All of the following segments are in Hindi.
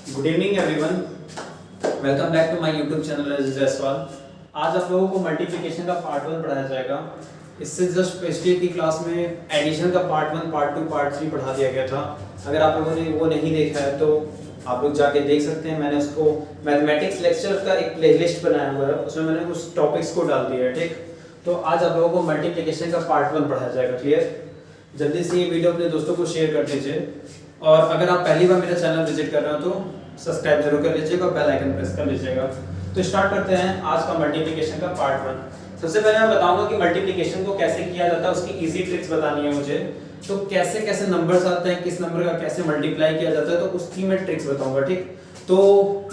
Good evening everyone, welcome back to my YouTube channel Aziz Jaiswal. आज आप लोगों को मल्टीप्लिकेशन का पार्ट 1 पढ़ाया जाएगा। इससे जस्ट पिछले की क्लास में एडिशन का पार्ट 1, पार्ट 2, पार्ट 3 पढ़ा दिया गया था। अगर आप लोगों ने वो नहीं देखा है तो आप लोग जाके देख सकते हैं। मैंने उसको मैथमेटिक्स लेक्चर का एक प्लेलिस्ट बनाया हुआ है, उसमें मैंने उस टॉपिक्स को डाल दिया है। ठीक, तो आज आप लोगों को मल्टीप्लिकेशन का पार्ट 1 पढ़ाया जाएगा। क्लियर? जल्दी से ये वीडियो अपने दोस्तों को शेयर कर दीजिए, और अगर आप पहली बार मेरा चैनल विजिट कर रहे हो तो सब्सक्राइब जरूर कर लीजिएगा और बेल आइकन प्रेस कर लीजिएगा। तो स्टार्ट करते हैं आज का मल्टीप्लिकेशन का पार्ट 1। सबसे पहले मैं बताऊंगा कि मल्टीप्लिकेशन को कैसे किया जाता है, उसकी इजी ट्रिक्स बतानी है मुझे। तो कैसे कैसे नंबर्स आते हैं, किस नंबर का कैसे मल्टीप्लाई किया जाता है, तो उसकी मैं ट्रिक्स बताऊंगा। ठीक, तो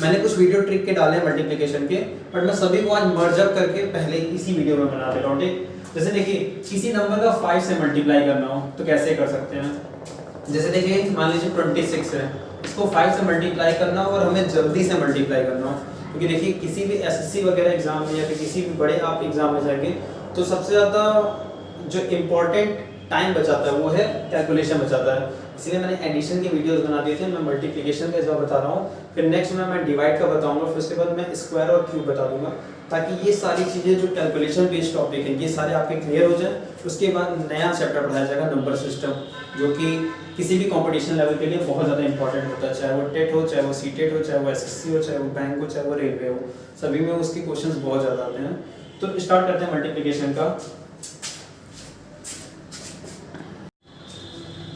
मैंने कुछ वीडियो ट्रिक के डाले हैं मल्टीप्लिकेशन के, बट मैं सभी को आज मर्ज अप करके पहले इसी वीडियो में बना दे रहा हूँ। ठीक, जैसे देखिए किसी नंबर का 5 से मल्टीप्लाई करना हो तो कैसे कर सकते हैं। जैसे देखिए मान लीजिए 26 है, इसको 5 से मल्टीप्लाई करना हो और हमें जल्दी से मल्टीप्लाई करना हो, क्योंकि देखिए किसी भी एसएससी वगैरह एग्जाम में या फिर किसी भी बड़े आप एग्जाम में जाएंगे तो सबसे ज़्यादा जो इम्पोर्टेंट टाइम बचाता है वो है कैलकुलेशन बचाता है। इसलिए मैंने एडिशन के वीडियोस बना दिए थे। मैं मल्टीप्लिकेशन का इस बार बता रहा हूँ, फिर नेक्स्ट में मैं डिवाइड का बताऊंगा, फिर उसके बाद मैं स्क्वायर और क्यूब बता दूंगा, ताकि ये सारी चीज़ें जो कैलकुलेशन बेस्ड टॉपिक है ये सारे आपके क्लियर हो जाए। उसके बाद नया चैप्टर पढ़ाया जाएगा नंबर सिस्टम, जो कि किसी भी कंपटीशन लेवल के लिए बहुत ज़्यादा इंपॉर्टेंट होता है। चाहे वो टेट हो, चाहे वो सीटेट हो, चाहे वो एसएससी हो, चाहे वो बैंक हो, चाहे वो रेलवे हो, सभी में उसके क्वेश्चंस बहुत ज़्यादा आते हैं। तो स्टार्ट करते हैं मल्टीप्लिकेशन का।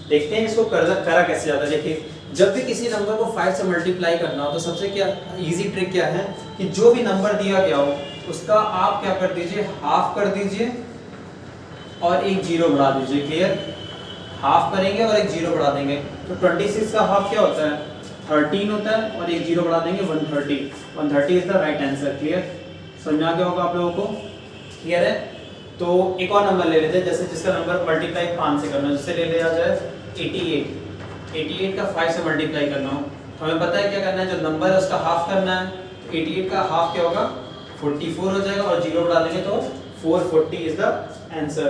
देखते हैं इसको करा कैसे जाता है। देखिए जब भी किसी नंबर को 5 से मल्टीप्लाई करना हो तो सबसे क्या इजी ट्रिक क्या है कि जो भी नंबर दिया गया हो उसका आप क्या कर दीजिए, हाफ कर दीजिए और एक जीरो बढ़ा दीजिए। क्लियर? हाफ करेंगे और एक जीरो बढ़ा देंगे तो 26 का हाफ क्या होता है, 13 होता है, और एक जीरो बढ़ा देंगे 130। 130 is the right answer. Clear? समझ आ गया होगा आप लोगों को? क्लियर है? तो एक और नंबर ले लेते हैं, जैसे जिसका नंबर मल्टीप्लाई 5 से करना है, जिससे ले लिया जाए 88 का 5 से मल्टीप्लाई करना हो तो हमें पता है क्या करना है, जो नंबर है उसका हाफ करना है। तो 88 का हाफ क्या होगा, 44 हो जाएगा, और जीरो बढ़ा देंगे तो 440 इज द आंसर।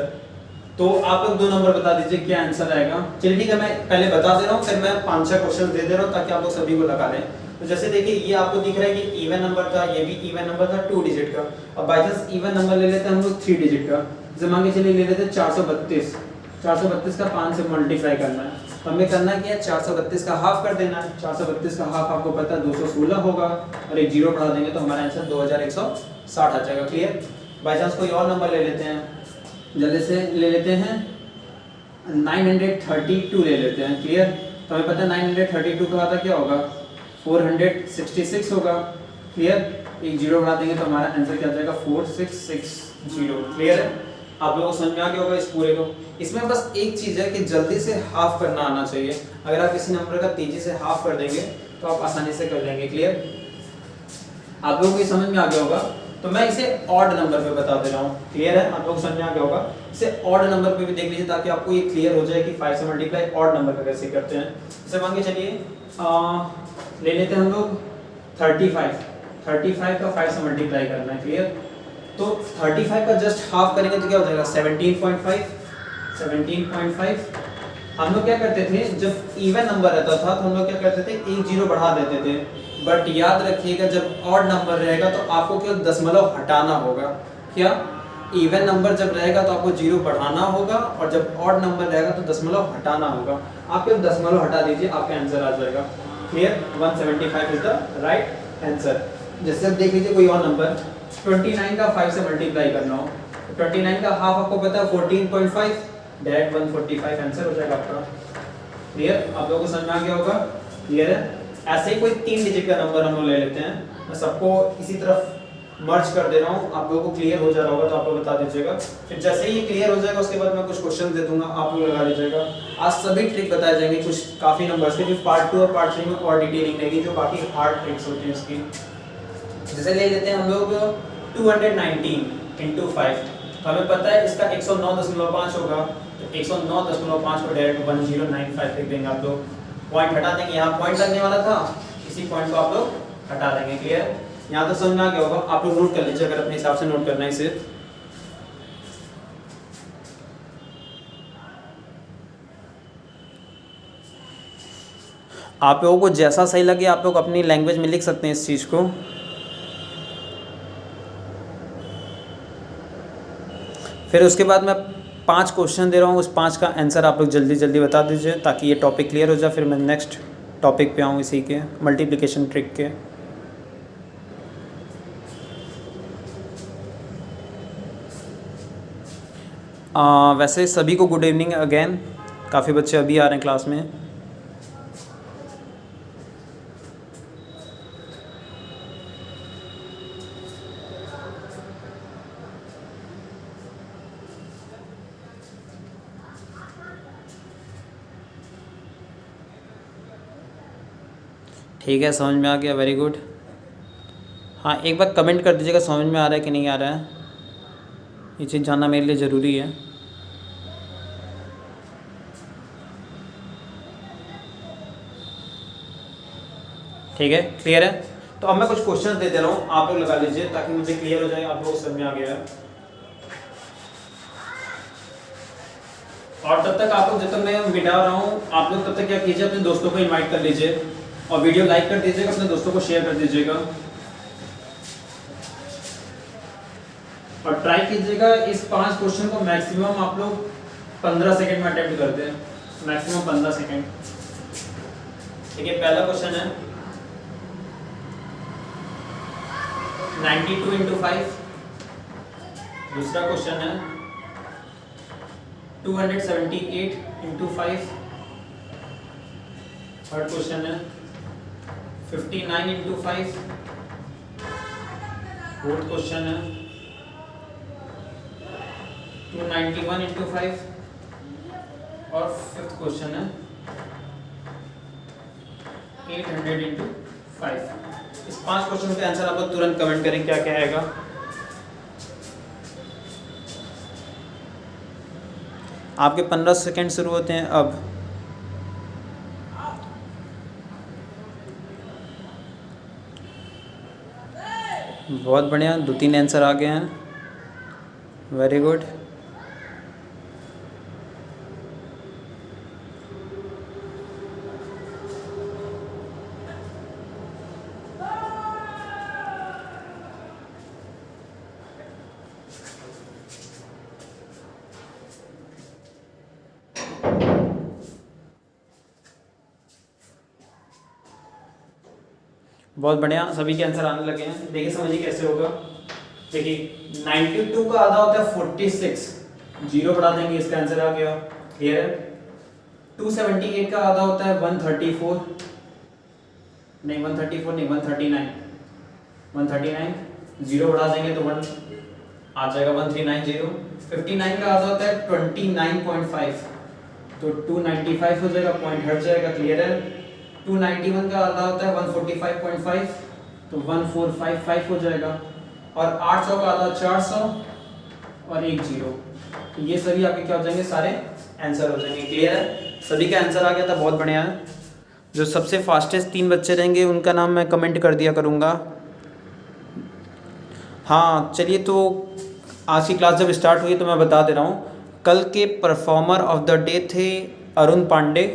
तो आप लोग दो नंबर बता दीजिए क्या आंसर आएगा। चलिए ठीक है, मैं पहले बता दे रहा हूँ, फिर मैं 5-6 क्वेश्चन दे रहा हूँ ताकि आप लोग सभी को लगा लें। तो जैसे देखिए ये आपको दिख रहा है कि इवन नंबर था, ये भी इवन नंबर था 2 डिजिट का। अब बाई चांस इवन नंबर ले लेते हैं हम लोग 3 डिजिट का, जैसे मान के चलिए ले लेते हैं 432। 432 का 5 से मल्टीप्लाई करना है, तो हमें करना क्या है, 432 का हाफ कर देना है। 432 का हाफ आपको पता है 216 होगा, और एक जीरो बढ़ा देंगे तो हमारा आंसर 2160 आ जाएगा। क्लियर? बाई चांस कोई और नंबर ले लेते हैं, जल्दी से ले लेते हैं 932 ले लेते हैं। क्लियर? तो हमें पता है 932 का आता क्या होगा, 466 होगा। क्लियर? एक जीरो बढ़ा देंगे तो हमारा आंसर क्या आ जाएगा, 4660। क्लियर है? आप लोगों को समझ में आ गया होगा इस पूरे को। इसमें बस एक चीज़ है कि जल्दी से हाफ करना आना चाहिए। अगर आप किसी नंबर का तेजी से हाफ कर देंगे तो आप आसानी से कर लेंगे। क्लियर? आप लोगों को समझ में आ गया होगा। तो मैं इसे ऑड नंबर पे बता दे रहा हूँ। क्लियर है? आप लोग समझ में आ गया होगा। इसे ऑड नंबर पे भी देख लीजिए ताकि आपको ये क्लियर हो जाए कि 5 से मल्टीप्लाई ऑड नंबर का कैसे करते हैं। जैसे मान के चलिए ले लेते हैं हम लोग 35 का 5 से मल्टीप्लाई करना है। क्लियर? तो 35 का जस्ट हाफ करेंगे तो क्या हो जाएगा, 17.5। हम लोग क्या करते थे, जब इवन नंबर रहता था तो हम लोग क्या करते थे, एक जीरो बढ़ा देते थे। बट याद रखिएगा जब ऑड नंबर रहेगा तो आपको केवल दशमलव हटाना होगा। क्या? इवन नंबर जब रहेगा तो आपको जीरो बढ़ाना होगा, और जब ऑड नंबर रहेगा तो दशमलव हटाना होगा। आप केवल दशमलव हटा दीजिए, आपका आंसर आ जाएगा। Clear? 175 is the right answer. जैसे अब देख लीजिए कोई और नंबर, 29 का 5 से मल्टीप्लाई करना हो, 29 का हाफ आपको पता है 14.5, डायरेक्ट 145 आंसर हो जाएगा आपका। क्लियर? आप लोगों को समझ में आ गया होगा? क्लियर है? ऐसे ही कोई 3 डिजिट का नंबर हम लोग ले लेते हैं। मैं सबको इसी तरफ मर्ज कर दे रहा हूँ, आप लोगों को क्लियर हो जा रहा होगा तो आप लोग बता दीजिएगा। फिर जैसे ही ये क्लियर हो जाएगा उसके बाद मैं कुछ क्वेश्चन दे दूंगा, आप लोग लगा लीजिएगा। आज सभी ट्रिक बताए जाएंगे, कुछ काफ़ी नंबर्स के, फिर पार्ट 2 और पार्ट 3 में और डिटेलिंग रहेगी जो बाकी हार्ड ट्रिक्स होती हैं इसकी। जैसे ले लेते हैं हम लोग 219 इंटू 5, तो हमें पता है इसका 109.5 होगा, तो 109.5 को डायरेक्ट 1095 लिख देंगे। आप लोग पॉइंट हटा देंगे, यहाँ पॉइंट लगने वाला था, इसी पॉइंट को आप लोग हटा देंगे। क्लियर? यहाँ तो समझ में आ गया होगा। आप लोग नोट कर लीजिए अगर अपने हिसाब से नोट करना है इसे। आप लोगों को जैसा सही लगे आप लोग अपनी लैंग्वेज में लिख सकते हैं इस चीज़ को। फिर उसके बाद मैं 5 क्वेश्चन दे रहा हूँ, उस 5 का आंसर आप लोग जल्दी जल्दी बता दीजिए ताकि ये टॉपिक क्लियर हो जाए। फिर मैं नेक्स्ट टॉपिक पे आऊँ इसी के मल्टीप्लिकेशन ट्रिक के। वैसे सभी को गुड इवनिंग अगेन, काफ़ी बच्चे अभी आ रहे हैं क्लास में। ठीक है, समझ में आ गया, वेरी गुड। हाँ, एक बार कमेंट कर दीजिएगा समझ में आ रहा है कि नहीं आ रहा है, ये चीज़ जानना मेरे लिए ज़रूरी है। ठीक है, क्लियर है। तो अब मैं कुछ क्वेश्चन दे दे रहा हूँ, आप लोग लगा लीजिए ताकि मुझे क्लियर हो जाए, आप लोग समझ में आ गया है। और तब तक आप लोग, जब तक मैं मिटा रहा हूँ, आप लोग तब तक क्या कीजिए, अपने दोस्तों को इनवाइट कर लीजिए और वीडियो लाइक कर दीजिएगा, अपने दोस्तों को शेयर कर दीजिएगा और ट्राई कीजिएगा इस 5 क्वेश्चन को मैक्सिमम आप लोग 15 सेकंड में अटेम्प्ट करते हैं, मैक्सिमम 15 सेकंड। ठीक है, पहला क्वेश्चन है 92 इंटू 5। दूसरा क्वेश्चन है 278 इंटू 5। थर्ड क्वेश्चन है 59 इंटू 5। फोर्थ क्वेश्चन है 291 इंटू 5 और फिफ्थ क्वेश्चन है 800 इंटू 5। इस 5 क्वेश्चन के आंसर आप लोग तुरंत कमेंट करें क्या क्या आएगा। आपके 15 सेकंड शुरू होते हैं अब। बहुत बढ़िया, 2-3 आंसर आ गए हैं, वेरी गुड। बहुत बढ़िया, सभी के आंसर आने लगे हैं। देखिए समझिए कैसे होगा। देखिए 92 का आधा होता है 46, जीरो बढ़ा देंगे, इसका आंसर आ गया, क्लियर है। 278 का आधा होता है 134, नहीं 134 नहीं 139, 139 जीरो बढ़ा देंगे तो 1 आ जाएगा 1390। 59 का आधा होता है 29.5, तो 295 हो जाएगा, पॉइंट हट जाएगा, क्लियर है। 291 का आधा होता है 145.5, तो 1455 हो जाएगा। और 800 का आधा 400 और एक जीरो, तो ये सभी आपके क्या हो जाएंगे, सारे आंसर हो जाएंगे, क्लियर है। सभी का आंसर आ गया था, बहुत बढ़िया है। जो सबसे फास्टेस्ट 3 बच्चे रहेंगे उनका नाम मैं कमेंट कर दिया करूँगा। हाँ चलिए, तो आज की क्लास जब स्टार्ट हुई तो मैं बता दे रहा हूँ, कल के परफॉर्मर ऑफ द डे थे अरुण पांडे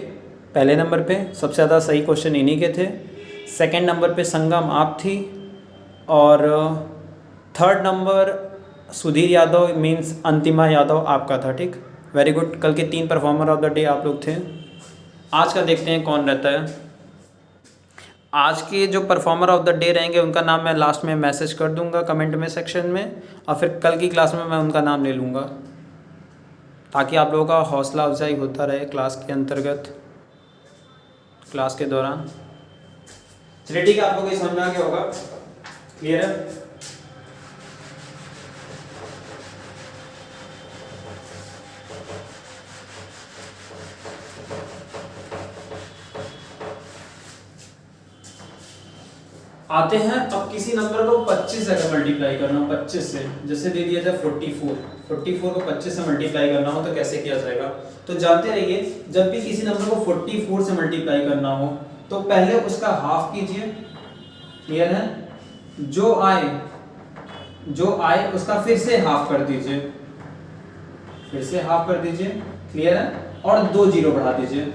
पहले नंबर पे, सबसे ज़्यादा सही क्वेश्चन इन्हीं के थे। सेकंड नंबर पे संगम आप थी और third number Sudhir Yadav means अंतिमा यादव आपका था, ठीक, वेरी गुड। कल के 3 परफॉर्मर ऑफ द डे आप लोग थे। आज का देखते हैं कौन रहता है। आज के जो परफॉर्मर ऑफ द डे रहेंगे उनका नाम मैं लास्ट में मैसेज कर दूंगा कमेंट में सेक्शन में, और फिर कल की क्लास में मैं उनका नाम ले लूँगा ताकि आप लोगों का हौसला अफजाई होता रहे क्लास के अंतर्गत, क्लास के दौरान। चलिए ठीक है, आप लोगों को समझ में आ गया होगा, क्लियर है। आते हैं अब किसी नंबर को 25 से अगर मल्टीप्लाई करना हो, 25 से, जैसे दे दिया जाए 44 को 25 से मल्टीप्लाई करना हो तो कैसे किया जाएगा। तो जानते रहिए, जब भी किसी नंबर को 44 से मल्टीप्लाई करना हो तो पहले उसका हाफ कीजिए, क्लियर है। जो आए उसका फिर से हाफ कर दीजिए, क्लियर है, और 2 जीरो बढ़ा दीजिए,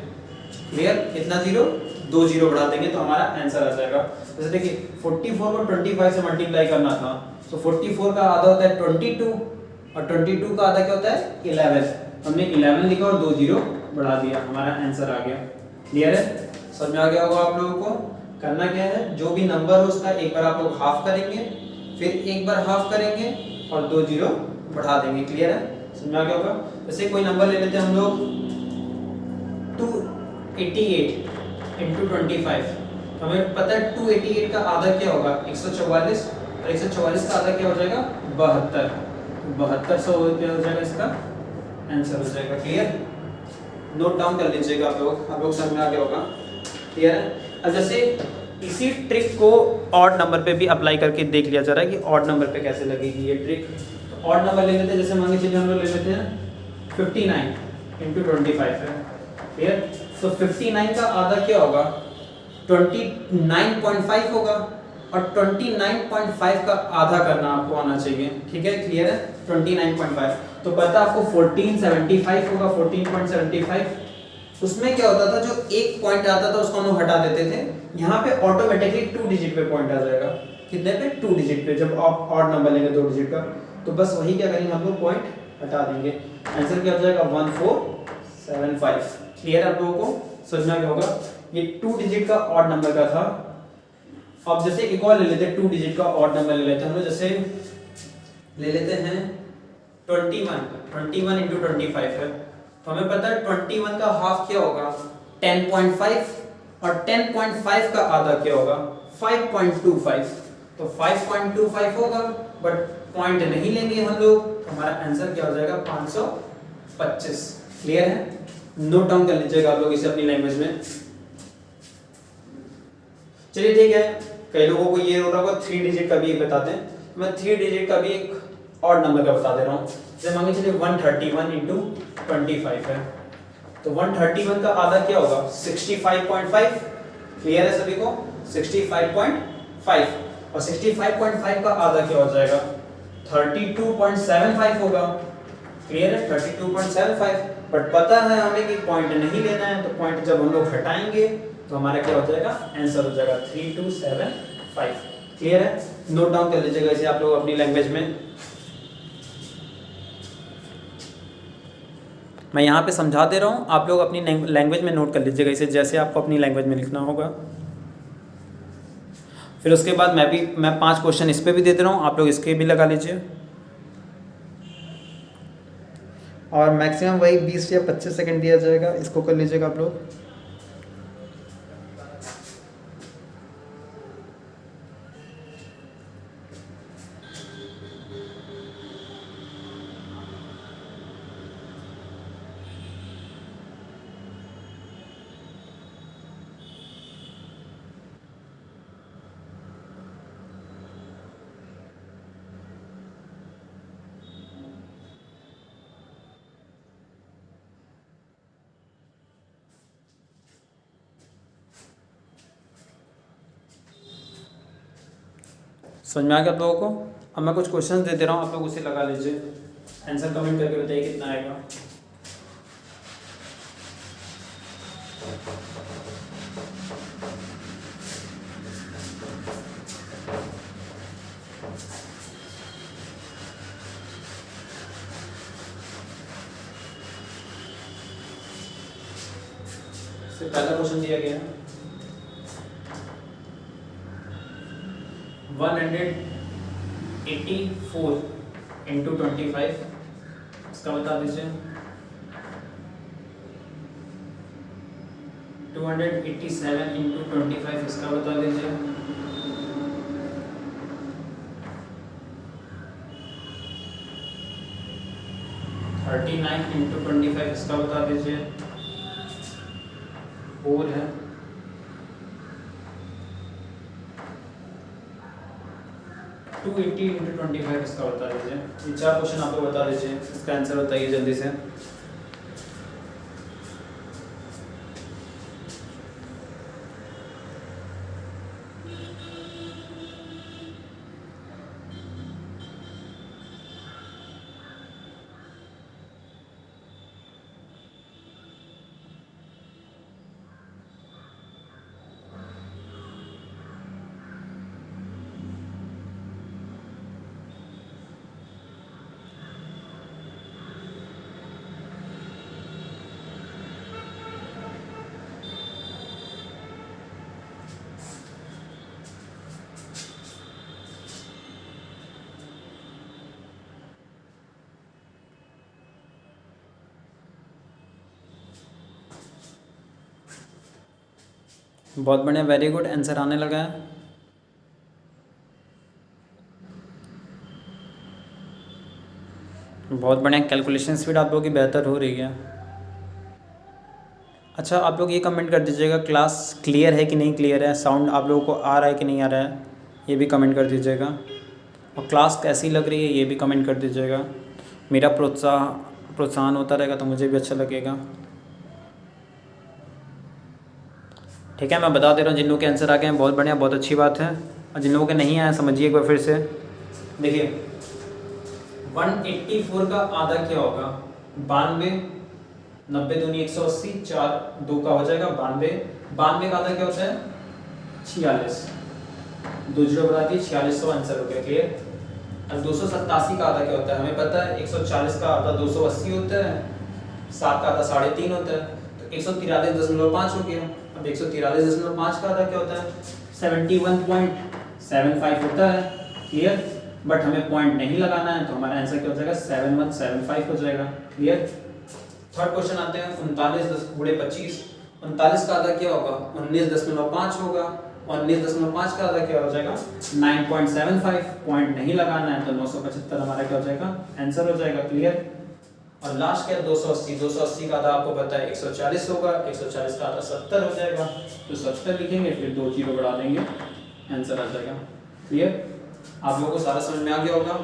क्लियर। कितना जीरो, 2 जीरो बढ़ा देंगे तो हमारा आंसर आ जाएगा। जैसे देखिए 44 को 25 से मल्टीप्लाई करना था, तो 44 का आधा होता है 22 और 22 का आधा क्या होता है 11। हमने 11 लिखा और 2 जीरो बढ़ा दिया, हमारा आंसर आ गया। क्लियर है, समझ में आ गया होगा आप लोगों को। करना क्या है, जो भी नंबर हो उसका एक बार आप लोग हाफ करेंगे, फिर एक बार हाफ करेंगे और 2 जीरो बढ़ा देंगे। क्लियर है, समझ में आ गया होगा। जैसे कोई नंबर ले लेते हैं हम लोग 288 इंटू 25, तो हमें पता है 288 का आधा क्या होगा 144, और 144 का आधा क्या हो जाएगा 72, 72 से क्या हो जाएगा इसका आंसर हो जाएगा। क्लियर, नोट डाउन कर लीजिएगा आप लोग समझ में आ गया होगा। क्लियर है। अब जैसे इसी ट्रिक को ऑड नंबर पे भी अप्लाई करके देख लिया जा रहा है कि ऑड नंबर पे कैसे लगेगी ये ट्रिक। तो ऑड नंबर ले लेते हैं, जैसे मान के चलिए हम लोग ले लेते हैं 59 इंटू 25 है। क्लियर, तो 59 का आधा क्या होगा 29.5 होगा, और 29.5 का आधा करना आपको आना चाहिए। ठीक है, क्लियर है। 29.5 तो पता आपको 1475 होगा, 14.75। उसमें क्या होता था, जो एक पॉइंट आता था उसको हम लोग हटा देते थे, यहाँ पे ऑटोमेटिकली 2 डिजिट पे पॉइंट आ जाएगा। कितने पे 2 डिजिट पे, जब आप ऑड नंबर लेंगे 2 डिजिट का, तो बस वही क्या करेंगे हम लोग पॉइंट हटा देंगे, आंसर क्या हो जाएगा 1475। क्लियर आप लोगों को समझना क्या होगा। ये 2 डिजिट का ऑड नंबर का था। अब जैसे एक और ले लेते हैं 2 डिजिट का ऑड नंबर ले लेते हैं हम लोग, जैसे ले लेते हैं 21 इंटू 25 है। तो हमें पता है 21 का हाफ क्या होगा 10.5, और 10.5 का आधा क्या होगा 5.25, तो 5.25 होगा, बट पॉइंट नहीं लेंगे हम लोग, तो हमारा आंसर क्या हो जाएगा 525। क्लियर है, नोट डाउन कर लीजिएगा आप लोग इसे अपनी लैंग्वेज में। चलिए ठीक है, कई लोगों को ये हो रहा होगा 3 डिजिट का भी एक बताते हैं, मैं 3 डिजिट का भी एक ऑड नंबर का बता दे रहा हूँ। जैसे मान के चलिए 131 इंटू 25 है, तो 131 का आधा क्या होगा 65.5। क्लियर है सभी को, 65.5, और 65.5 का आधा क्या हो जाएगा 32.75 होगा। क्लियर है, 32.75, बट पता है हमें कि पॉइंट नहीं लेना है, तो पॉइंट जब हम लोग हटाएंगे तो हमारा क्या हो जाएगा आंसर हो जाएगा 3275। क्लियर है, नोट डाउन कर लीजिएगा इसे आप लोग अपनी लैंग्वेज में। मैं यहाँ पे समझा दे रहा हूँ, आप लोग अपनी लैंग्वेज में नोट कर लीजिएगा इसे, जैसे आपको अपनी लैंग्वेज में लिखना होगा। फिर उसके बाद मैं 5 क्वेश्चन इस पे भी दे दे रहा हूँ, आप लोग इसके भी लगा लीजिए, और मैक्सिमम वही 20 या 25 सेकंड दिया जाएगा, इसको कर लीजिएगा आप लोग। समझ में आ गया आप लोगों को। अब मैं कुछ क्वेश्चन दे दे रहा हूँ, आप लोग उसे लगा लीजिए, आंसर कमेंट करके बताइए कितना आएगा। पहला क्वेश्चन दिया गया है 184 इंटू 25, इसका बता दीजिए। 287 इंटू 25, इसका बता दीजिए। 39 इंटू 25, इसका बता दीजिए। 4 है। 280 इंटू 25, इसका बता दीजिए। ये 4 क्वेश्चन आपको बता दीजिए, इसका आंसर बताइए जल्दी से। बहुत बढ़िया, वेरी गुड, आंसर आने लगा है। बहुत बढ़िया, कैलकुलेशन स्पीड आप लोगों की बेहतर हो रही है। अच्छा, आप लोग ये कमेंट कर दीजिएगा क्लास क्लियर है कि नहीं क्लियर है, साउंड आप लोगों को आ रहा है कि नहीं आ रहा है, ये भी कमेंट कर दीजिएगा। और क्लास कैसी लग रही है ये भी कमेंट कर दीजिएगा। मेरा प्रोत्साहन होता रहेगा तो मुझे भी अच्छा लगेगा। ठीक है, मैं बता दे रहा हूँ, जिन लोगों के आंसर आ गए हैं बहुत बढ़िया, बहुत अच्छी बात है। और जिन लोगों के नहीं आया समझिए एक बार फिर से। देखिए 184 का आधा क्या होगा, 92, 90 दूनी 180, 4 2 का हो जाएगा 92। 92 का आधा क्या होता है 46, 2 जीरो बढ़ा दिए 4600 आंसर हो गया, क्लियर। और 287 का आधा क्या होता है, हमें पता है 140 का आधा 280 होता है, 7 का आधा 3.5 होता है, तो 143.5 हो गया। अब 143.5 का आधा क्या होता है 71.75 होता है, क्लियर। बट हमें पॉइंट नहीं लगाना है तो हमारा आंसर क्या हो जाएगा 7175 हो जाएगा, क्लियर। थर्ड क्वेश्चन आते हैं 39 गुणे 25। 39 का आधा क्या होगा 19.5 होगा, 19.5 का आधा क्या हो जाएगा 9.75। पॉइंट नहीं लगाना है तो 975 हमारा क्या हो जाएगा आंसर हो जाएगा, क्लियर। और लास्ट क्या 280, 280 का आधा आपको पता है 140 होगा, 140 का आधा 70 हो जाएगा, तो 70 लिखेंगे फिर 2 जीरो बढ़ा देंगे, आंसर आ जाएगा, क्लियर। आप लोगों को सारा समझ में आ गया होगा।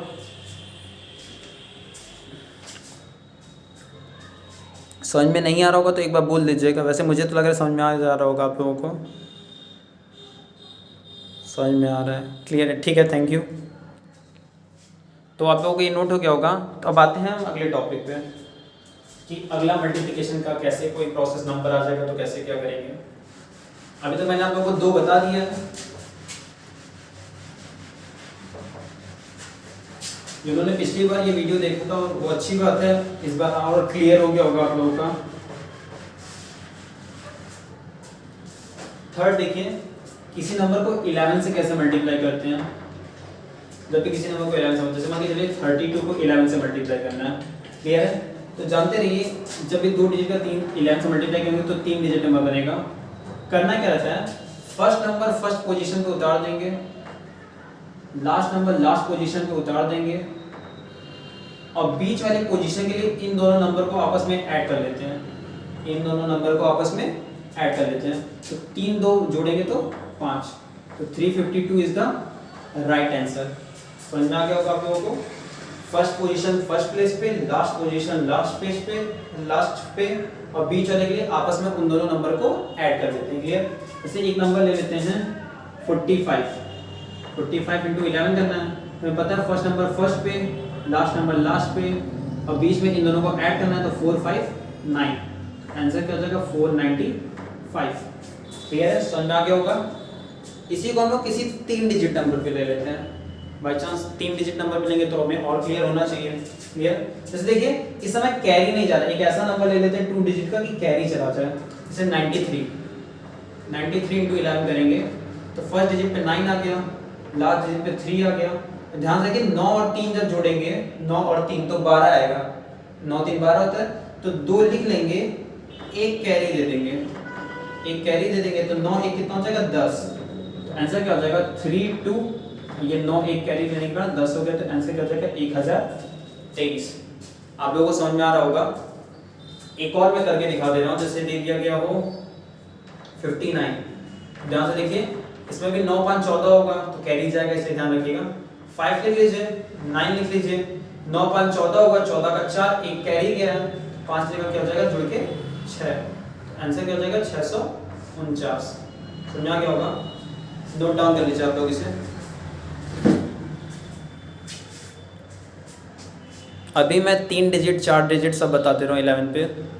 समझ में नहीं आ रहा होगा तो एक बार बोल दीजिएगा, वैसे मुझे तो लग रहा है समझ में आ जा रहा होगा आप लोगों को, समझ में आ रहा है, क्लियर है, ठीक है, थैंक यू। तो आप लोगों को ये नोट हो गया होगा। तो अब आते हैं हम अगले टॉपिक पे कि अगला मल्टीप्लिकेशन का कैसे कोई प्रोसेस नंबर आ जाएगा तो कैसे क्या करेंगे। अभी तो मैंने आप लोगों को 2 बता दिया है, जिन्होंने पिछली बार ये वीडियो देखा था वो अच्छी बात है, इस बार और क्लियर हो गया होगा आप लोगों का। थर्ड देखिए, किसी नंबर को 11 से कैसे मल्टीप्लाई करते हैं। जब भी किसी नंबर को 11 से, जैसे मान के चलिए 32 को 11 से मल्टीप्लाई करना है, क्लियर है। तो जानते रहिए जब भी 2 डिजिट का 11 से मल्टीप्लाई करेंगे तो 3 डिजिट नंबर बनेगा। करना क्या रहता है, फर्स्ट नंबर फर्स्ट पोजीशन पे उतार देंगे, लास्ट नंबर लास्ट पोजीशन पे उतार देंगे, और बीच वाली पोजीशन के लिए इन दोनों नंबर को आपस में ऐड कर लेते हैं, इन दोनों नंबर को आपस में ऐड कर लेते हैं। तो 3 2 जोड़ेंगे तो 5, तो 352 इज द राइट आंसर। समझ में आ गया होगा आप लोगों को। फर्स्ट पोजीशन फर्स्ट प्लेस पे, लास्ट पोजीशन लास्ट पेज पे, लास्ट पे, और बीच वाले के लिए आपस में उन दोनों नंबर को ऐड कर देते हैं, क्लियर। जैसे एक नंबर ले लेते हैं 45, 45 इंटू 11 करना है, हमें पता है फर्स्ट नंबर फर्स्ट पे, लास्ट नंबर लास्ट पे, और बीच में इन दोनों को ऐड करना है, तो 459, आंसर क्या हो जाएगा 495, क्लियर है, समझ में आ गया होगा। इसी को हम लोग किसी 3 डिजिट नंबर पे ले लेते हैं, बाई चांस 3 डिजिट नंबर पे लेंगे तो हमें और क्लियर होना चाहिए, क्लियर। जैसे देखिए इस समय कैरी नहीं जा रहा, एक ऐसा नंबर ले लेते हैं 2 डिजिट का कि कैरी चला जाए, जैसे 93 इंटू 11 करेंगे तो फर्स्ट डिजिट पे 9 आ गया, लास्ट डिजिट पे 3 आ गया। ध्यान रखिए 9 और 3 जब जोड़ेंगे, 9 और 3 तो 12 आएगा, 9 3 12 होता है, तो 2 लिख लेंगे, एक कैरी दे देंगे, एक कैरी दे देंगे, तो 9 1 कितना हो जाएगा 10, तो आंसर क्या हो जाएगा 32, ये 9 एक कैरी लेने के बाद 10 हो गया, तो आंसर क्या हो जाएगा 1023। आप लोगों को समझ में आ रहा होगा। एक और मैं करके दिखा दे रहा हूँ, जैसे दे दिया गया हो 59, ध्यान से देखिए इसमें भी 9 5 14 होगा तो कैरी जाएगा, इसलिए ध्यान रखिएगा। 5 लिख लीजिए, 9 लिख लीजिए, 9 5 14 होगा, 14 का 4 एक कैरी गया, 5 जगह क्या हो जाएगा जुड़ के 6, आंसर क्या हो जाएगा 649। समझ आ गया होगा, नोट डाउन कर लीजिए आप लोग इसे। अभी मैं 3 डिजिट 4 डिजिट सब बता दे रहा हूँ 11 पे।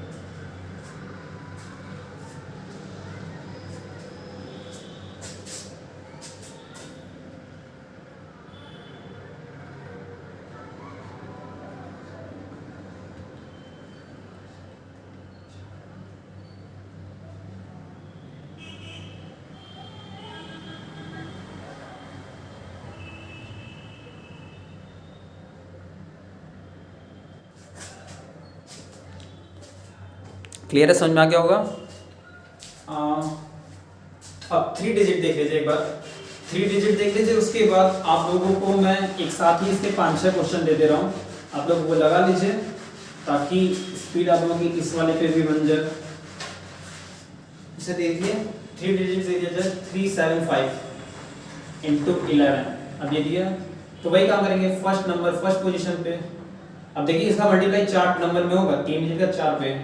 क्लियर है, समझ में आ गया होगा। अब 3 डिजिट देख लीजिए एक बार, 3 डिजिट देख लीजिए। उसके बाद आप लोगों को मैं एक साथ ही इसके 5-6 क्वेश्चन दे दे रहा हूँ, आप लोग वो लगा लीजिए ताकि स्पीड आप लोगों की इस वाले पे भी बन जाए। इसे देखिए 3 डिजिट दे दिया जाए 375 इंटू 11, अब ये दिया तो वही काम करेंगे फर्स्ट नंबर फर्स्ट पोजीशन पे। अब देखिए इसका मल्टीप्लाई 4 नंबर में होगा, 3 डिजिट का 4 पे,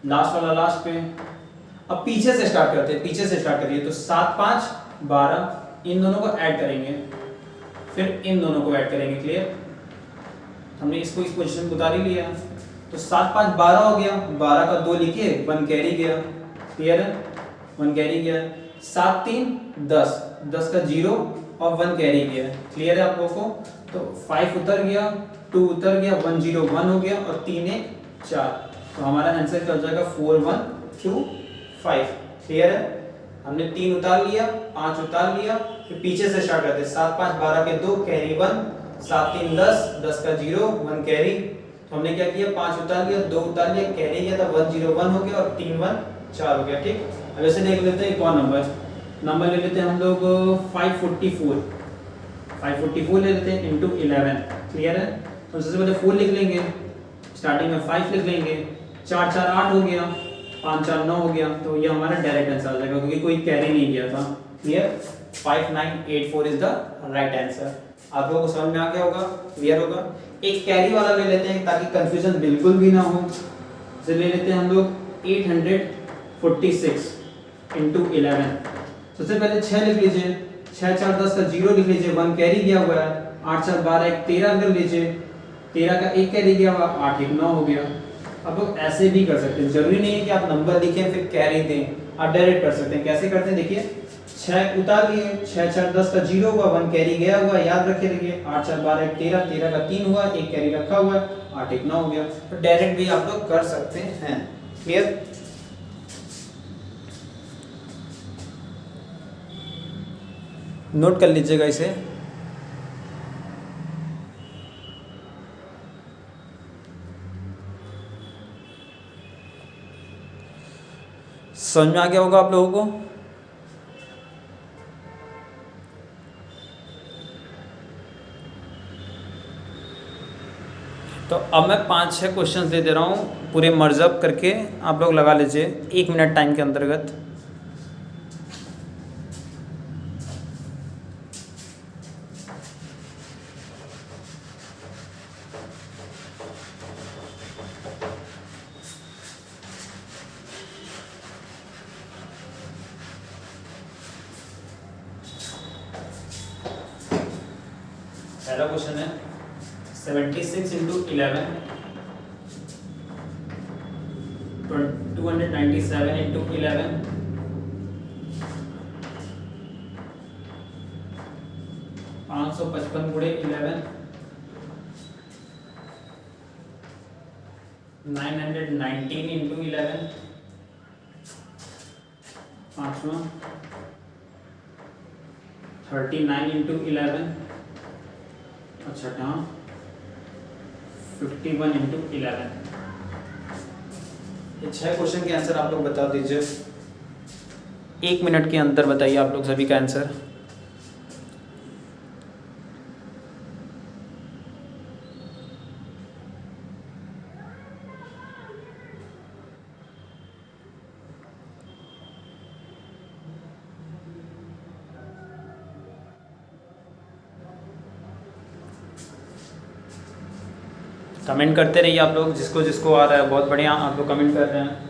लास्ट वाला लास्ट पे। अब पीछे से स्टार्ट करते हैं, पीछे से स्टार्ट करिए तो 7 5 12, इन दोनों को ऐड करेंगे, फिर इन दोनों को ऐड करेंगे। क्लियर, हमने इसको इस पोजीशन पे उतार ही लिया तो 7 5 12 हो गया, 12 का 2 लिखिए, 1 कैरी गया। क्लियर है, 1 कैरी गया। 7 3 10, 10 का 0 और 1 कैरी गया। क्लियर है आप लोगों को, तो 5 उतर गया, 2 उतर गया, 1 0 1 हो गया और 3 1 4, तो हमारा आंसर क्या हो जाएगा 4 1 2 5। क्लियर है, हमने 3 उतार लिया, 5 उतार लिया, फिर पीछे से स्टार्ट करते हैं। 7 5 12 के 2 कैरी 1, 7 3 10, 10 का 0 1 कैरी, तो हमने क्या किया 5 उतार लिया, 2 उतार लिया, कैरी गया था 1 0 1 हो गया और 3 1 4 हो गया। ठीक, अब ऐसे देख लेते हैं एक और नंबर ले लेते हैं हम लोग 544 ले लेते हैं इंटू 11। क्लियर है, तो सबसे पहले 4 लिख लेंगे, स्टार्टिंग में 5 लिख लेंगे, 4 4 8 हो गया, 5 4 9 हो गया, तो ये हमारा डायरेक्ट आंसर आ जाएगा क्योंकि कोई कैरी नहीं गया था। Clear, 5984 is the right answer. आप लोगों को समझ में आ गया होगा, क्लियर होगा। एक कैरी वाला ले लेते हैं ताकि कंफ्यूजन बिल्कुल भी ना हो। इसे ले लेते हैं हम लोग 846 इंटू 11। सबसे पहले 6 लिख लीजिए, 6 4 10 का 0 लिख लीजिए, 1 कैरी गया हुआ है। 8 4 12 1 13 कर लीजिए, 13 का 1 कैरी गया हुआ, 8 1 9 हो गया। अब लोग ऐसे भी कर सकते हैं, जरूरी नहीं है कि आप नंबर लिखें फिर कैरी दें, आप डायरेक्ट कर सकते हैं। कैसे करते हैं देखिए, 6 उतार लिए, 6 4 10 का 0 हुआ, 1 कैरी गया हुआ, याद रखे रखिए। 8 4 12 1 13, 13 का 3 हुआ, 1 कैरी रखा हुआ है, 8 1 9 हो गया। तो डायरेक्ट भी आप लोग कर सकते हैं। क्लियर, नोट कर लीजिएगा इसे। समझ में आ गया होगा आप लोगों को। तो अब मैं 5-6 क्वेश्चंस दे दे रहा हूँ, पूरे मर्जअप करके आप लोग लगा लीजिए 1 मिनट टाइम के अंतर्गत। पहला क्वेश्चन है 76 इंटू 11, 297 इंटू 11, 555 गुणे 11, 919 इंटू 11, पांचवा 39 इंटू 11, अच्छा हाँ 51 इंटू 11। ये 6 क्वेश्चन के आंसर आप लोग बता दीजिए, 1 मिनट के अंदर बताइए आप लोग सभी का आंसर। कमेंट करते रहिए आप लोग, जिसको जिसको आ रहा है। बहुत बढ़िया आप लोग कमेंट कर रहे हैं।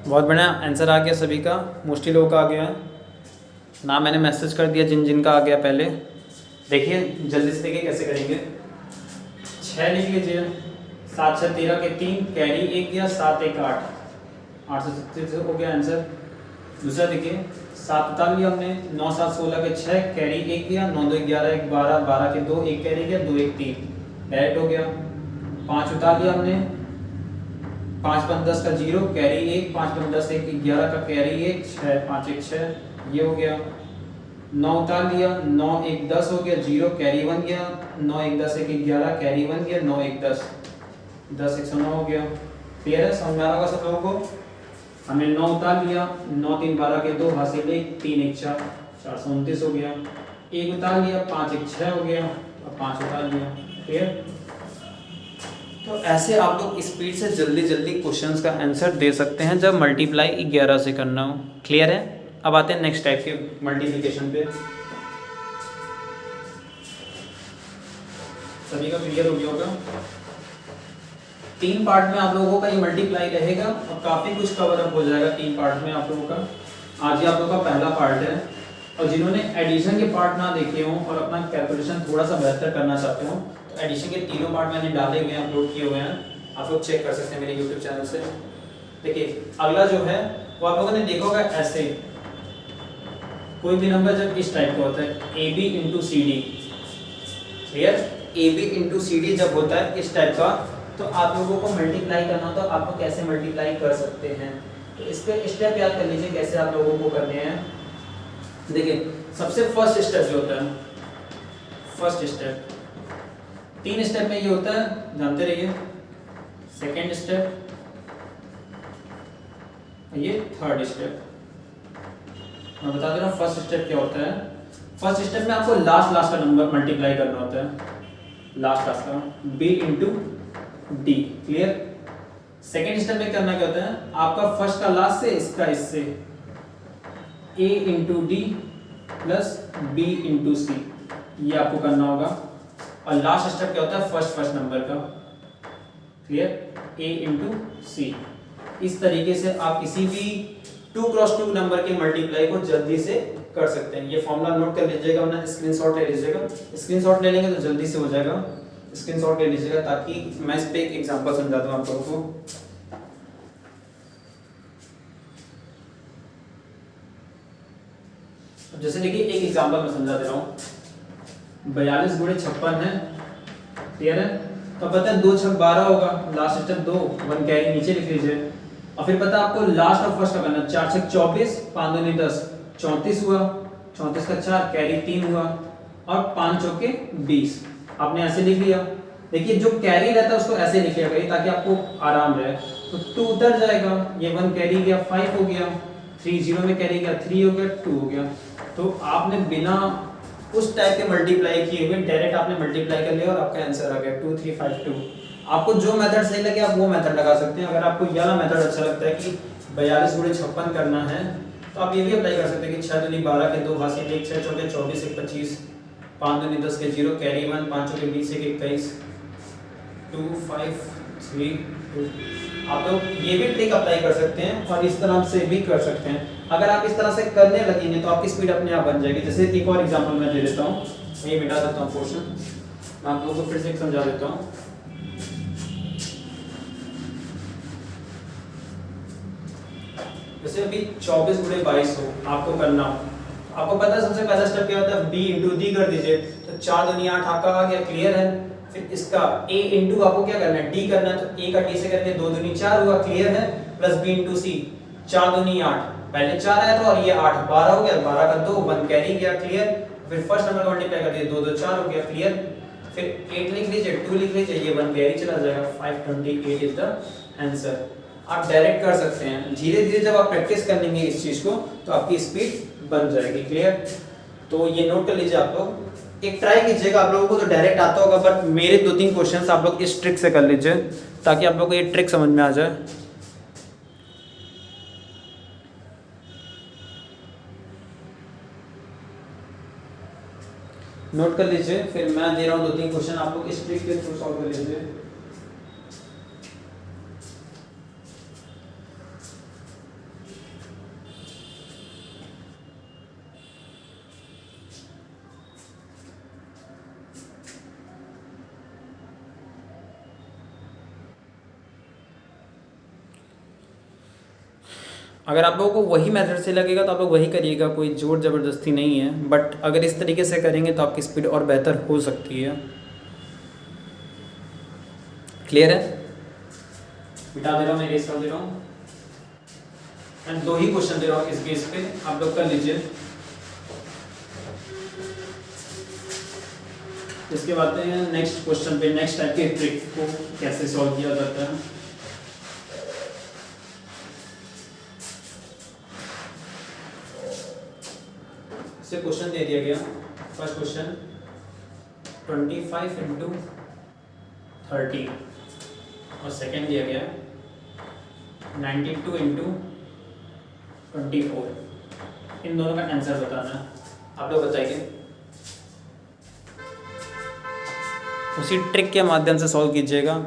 बहुत बढ़िया, आंसर आ गया सभी का, मोस्टली लोगों का आ गया है ना। मैंने मैसेज कर दिया जिन जिन का आ गया पहले। देखिए जल्दी से देखिए कैसे करेंगे। 6 लिख लीजिए, 7 6 13 के 3, कैरी 1 गया, 7 1 8, 837 हो गया आंसर। दूसरा देखिए 7 उतार लिया हमने, 9 7 16 के 6, कैरी 1 गया, 9 2 11 1 12, 12 के 2, 1 कैरी गया, 2 1 3, डायरेक्ट हो गया। 5 उतार लिया हमने, 5 5 10 का 0, कैरी 1, 5 5 10 1 11 का कैरी 1, 6 5 1 6, ये हो गया। 9 उतार लिया, 9 1 10 हो गया, 0 कैरी 1 गया, 9 1 10 1 11 कैरी 1 गया, 9 1 10, 10 109 हो गया। क्लियर है, समझ में आ रहा होगा सब लोगों को। हमने 9 उतार लिया, 9 3 12 के 2, हासिल 1, 3 1 4, 429 हो गया। 1 उतार लिया, 5 1 6 हो गया, और 5 उतार लिया। क्लियर। तो ऐसे आप लोग स्पीड से जल्दी जल्दी क्वेश्चंस का आंसर दे सकते हैं जब मल्टीप्लाई 11 से करना हो। क्लियर है। अब आते हैं नेक्स्ट टाइप के मल्टीप्लिकेशन पे। सभी का क्लियर हो गया होगा। 3 पार्ट में आप लोगों का ये मल्टीप्लाई रहेगा और काफी कुछ कवर अप हो जाएगा 3 पार्ट में आप लोगों का। आज ये आप लोगों का पहला पार्ट है, और जिन्होंने एडिशन के पार्ट ना देखे हों और अपना कैलकुलेशन थोड़ा सा बेहतर करना चाहते हो तो एडिशन के तीनों पार्ट मैंने डाले हुए हैं, अपलोड किए हुए हैं, आप लोग चेक कर सकते हैं मेरे यूट्यूब चैनल से। देखिए अगला जो है वो आप लोगों ने देखा होगा, ऐसे कोई भी नंबर जब इस टाइप का होता है A B into C D. Clear. A B into C D जब होता है इस टाइप का, तो आप लोगों को मल्टीप्लाई करना हो तो आप लोग कैसे मल्टीप्लाई कर सकते हैं। तो इस पे स्टेप याद कर लीजिए कैसे आप लोगों को करने हैं। देखिए सबसे फर्स्ट स्टेप जो होता है, फर्स्ट स्टेप 3 स्टेप में ये होता है, जानते रहिए। सेकेंड स्टेप, ये थर्ड स्टेप। मैं बता दे रहा हूँ फर्स्ट स्टेप क्या होता है। फर्स्ट स्टेप में आपको लास्ट का नंबर मल्टीप्लाई करना होता है, लास्ट का b into D. Clear. Second step में करना क्या होता है, आपका फर्स्ट का लास्ट से इसका इससे a into D plus b into C, ये आपको करना होगा। और लास्ट स्टेप क्या होता है, फर्स्ट नंबर का। क्लियर। a इंटू सी। इस तरीके से आप किसी भी 2 क्रॉस 2 नंबर के मल्टीप्लाई को जल्दी से कर सकते हैं। ये फॉर्मूला नोट कर लीजिएगा, वरना स्क्रीनशॉट ले लीजिएगा। स्क्रीनशॉट ले लेंगे तो जल्दी से हो जाएगा। स्क्रीनशॉट ले लीजिएगा ताकि मैं इस पे एक एग्जांपल समझा दूं आप लोगों को। जैसे देखिए एक एग्जांपल मैं समझा दे रहा हूँ। 42 गुणे 56 है। क्लियर है। तो पता है 2 6 12 होगा, लास्ट स्टेप 2, 1 कैरी नीचे लिख लीजिए। और फिर पता है आपको लास्ट और फर्स्ट का करना। 4 6 24, 5 2 10, 34 हुआ, 34 का 4, कैरी 3 हुआ, और 5 चौके 20। आपने ऐसे लिख लिया। देखिए जो कैरी रहता है उसको ऐसे लिख लिया करिए ताकि आपको आराम रहे। तो 2 उतर जाएगा, ये 1 कैरी गया, 5 हो गया, 3 0 में कैरी गया, 3 हो गया, 2 हो गया। तो आपने बिना उस टाइप के मल्टीप्लाई किए हुए डायरेक्ट आपने मल्टीप्लाई कर लिया और आपका आंसर आ गया 2 3 5 2। आपको जो मेथड सही लगे आप वो मेथड लगा सकते हैं। अगर आपको ये वाला मेथड अच्छा लगता है कि 42 गुणे 56 करना है तो आप ये भी अप्लाई कर सकते हैं कि 6 दूनी 12 के 2, हासिल 1, 6 चौके 24 1 25, 5 दूनी 10 के 0, कैरी 1, 5 चौके 20 1 21, 2 5 3 2। आप लोग ये भी ट्रिक अप्लाई कर सकते हैं और इस तरह से भी कर सकते हैं। अगर आप इस तरह से करने लगेंगे तो आपकी स्पीड अपने आप बन जाएगी। जैसे एक और एग्जांपल मैं दे देता हूँ, मैं ये मिटा देता हूँ पोर्शन, मैं आप लोगों को फिर से समझा देता हूँ। जैसे अभी 24 गुणे 22 हो आपको करना हो, आपको पता है सबसे पहला स्टेप क्या होता है, b इंटू डी कर दीजिए। तो 4 दूनी 8 आपका आ गया। क्लियर है। फिर इसका a इंटू आपको क्या करना है, d करना है। तो a का d से करके 2 दूनी 4 हुआ। क्लियर है। प्लस b इंटू सी, 4 दूनी 8, पहले 4 आया था और ये 8, 12 हो गया, 12 का 2, 1 कैरी गया। क्लियर। फिर फर्स्ट नंबर का मल्टीप्लाई कर दिया, 2 2 4 हो गया। क्लियर। फिर 8 लिख लीजिए, 2 लिख लीजिए, ये 1 कैरी चला जाएगा। 528 इज द आंसर। आप डायरेक्ट कर सकते हैं। धीरे धीरे जब आप प्रैक्टिस कर लेंगे इस चीज को तो आपकी स्पीड बन जाएगी। क्लियर। तो ये नोट कर लीजिए आप लोग, एक ट्राई कीजिएगा। आप लोगों को तो डायरेक्ट आता होगा बट मेरे 2-3 क्वेश्चंस आप लोग इस ट्रिक से कर लीजिए ताकि आप लोग को ये ट्रिक समझ में आ जाए। नोट कर लीजिए, फिर मैं दे रहा हूँ 2-3 क्वेश्चन, आप लोग इस ट्रिक के थ्रू सॉल्व कर लीजिए। अगर आप लोगों को वही मेथड से लगेगा तो आप लोग वही करिएगा, कोई जोर ज़बरदस्ती नहीं है। बट अगर इस तरीके से करेंगे तो आपकी स्पीड और बेहतर हो सकती है। क्लियर है? मिटा दे रहा हूँ, मैं इरेज कर दे रहा हूँ। एंड 2 ही क्वेश्चन दे रहा हूँ इस बेस पे, आप लोग कर लीजिए। इसके बाद हैं नेक्स्ट क्वेश्चन पे, नेक्स्ट टाइप के ट्रिक को कैसे सॉल्व किया जाता है। इसे क्वेश्चन दे दिया गया, फर्स्ट क्वेश्चन 25 इंटू 30 और सेकेंड दिया गया 92 इंटू 24। इन दोनों का आंसर बताना है, आप लोग बताइए। उसी ट्रिक के माध्यम से सॉल्व कीजिएगा।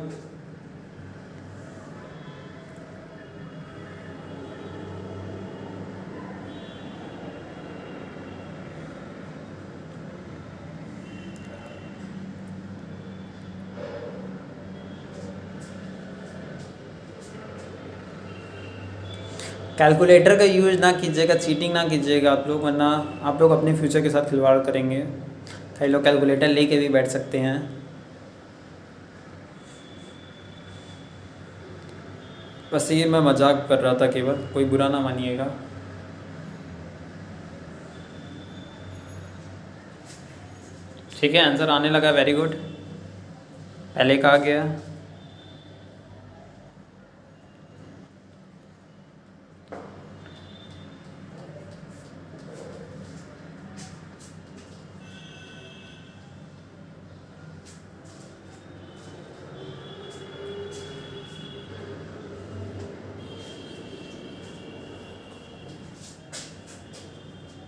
कैलकुलेटर का यूज़ ना कीजिएगा, चीटिंग ना कीजिएगा आप लोग, वरना आप लोग अपने फ्यूचर के साथ खिलवाड़ करेंगे। कई लोग कैलकुलेटर लेके भी बैठ सकते हैं। बस ये मैं मजाक कर रहा था केवल, कोई बुरा ना मानिएगा। ठीक है, आंसर आने लगा, वेरी गुड। पहले कहा गया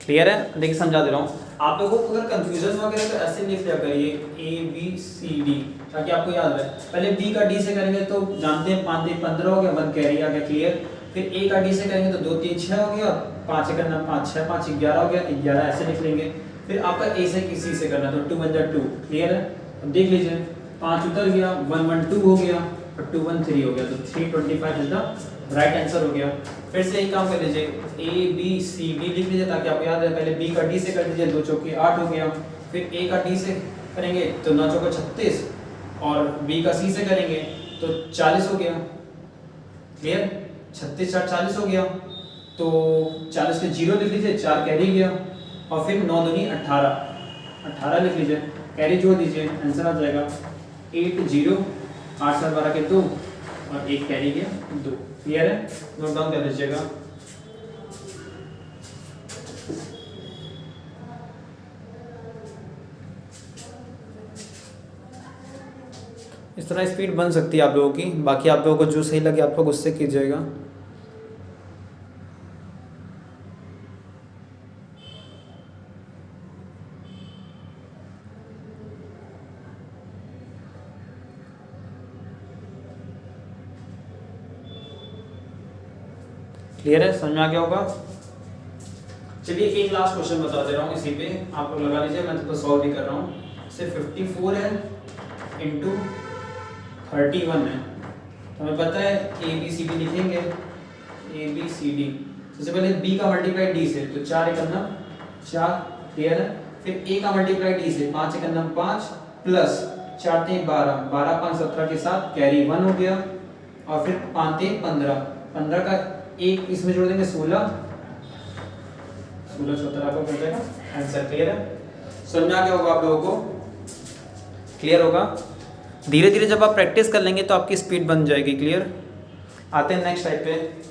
क्लियर है? देखिए समझा दे रहा हूँ आप लोगों को। अगर कंफ्यूजन वगैरह तो ऐसे लिख लिया करिए ABCD, ताकि आपको याद रहे। पहले B का D से करेंगे तो जानते हैं 5 3 15 हो गया, 1 कैरी आ गया, क्लियर। फिर A का D से करेंगे तो 2 3 6 हो गया, 5 करना 5 6 5 11 हो गया, 11 ऐसे लिख लेंगे। फिर आपका A से किसी से करना तो 2 1 2, क्लियर है? अब देख लीजिए 5 उतर गया, 1 1 2 हो गया और 2 1 3 हो गया, तो 325 इज द राइट आंसर हो गया। फिर से एक काम कर लीजिए, ABCD लिख लीजिए ताकि आपको याद रहे। पहले B का D से कर दीजिए, 2 चौके 8 हो गया। फिर A का D से करेंगे तो 9 चौके 36 और B का C से करेंगे तो 40 हो गया, क्लियर। 36 4 40 हो गया, तो 40 के 0 लिख लीजिए, 4 कैरी गया और फिर 9 दूनी 18 लिख लीजिए, कैरी जोड़ दीजिए, आंसर आ जाएगा 8 0 8 7 12 के 2 और 1 कैरी गया 2। क्लियर है? नोट डाउन कर लीजिएगा। इस तरह स्पीड बन सकती है आप लोगों की। बाकी आप लोगों को जो सही लगे आप लोग उससे कीजिएगा। क्लियर है? समझ में आ गया होगा? चलिए एक लास्ट क्वेश्चन बता दे रहा हूँ इसी पे, आप लोग लगा लीजिए, मैं तो सॉल्व भी कर रहा हूँ। सिर्फ 54 है इंटू 31 है, तो हमें पता है ABCD लिखेंगे, ABCD। सबसे पहले B का मल्टीप्लाई D से तो 4 एकम 4, क्लियर है। फिर A का मल्टीप्लाई D से 5 एकम 5 प्लस 4 3 12 12 5 17 के साथ कैरी 1 हो गया और फिर 5 3 15 15 का एक इसमें जोड़ देंगे 16 16 17 आपको मिल जाएगा आंसर। क्लियर है? समझा क्या होगा आप लोगों को? क्लियर होगा? धीरे धीरे जब आप प्रैक्टिस कर लेंगे तो आपकी स्पीड बन जाएगी। क्लियर? आते हैं नेक्स्ट टाइप पे।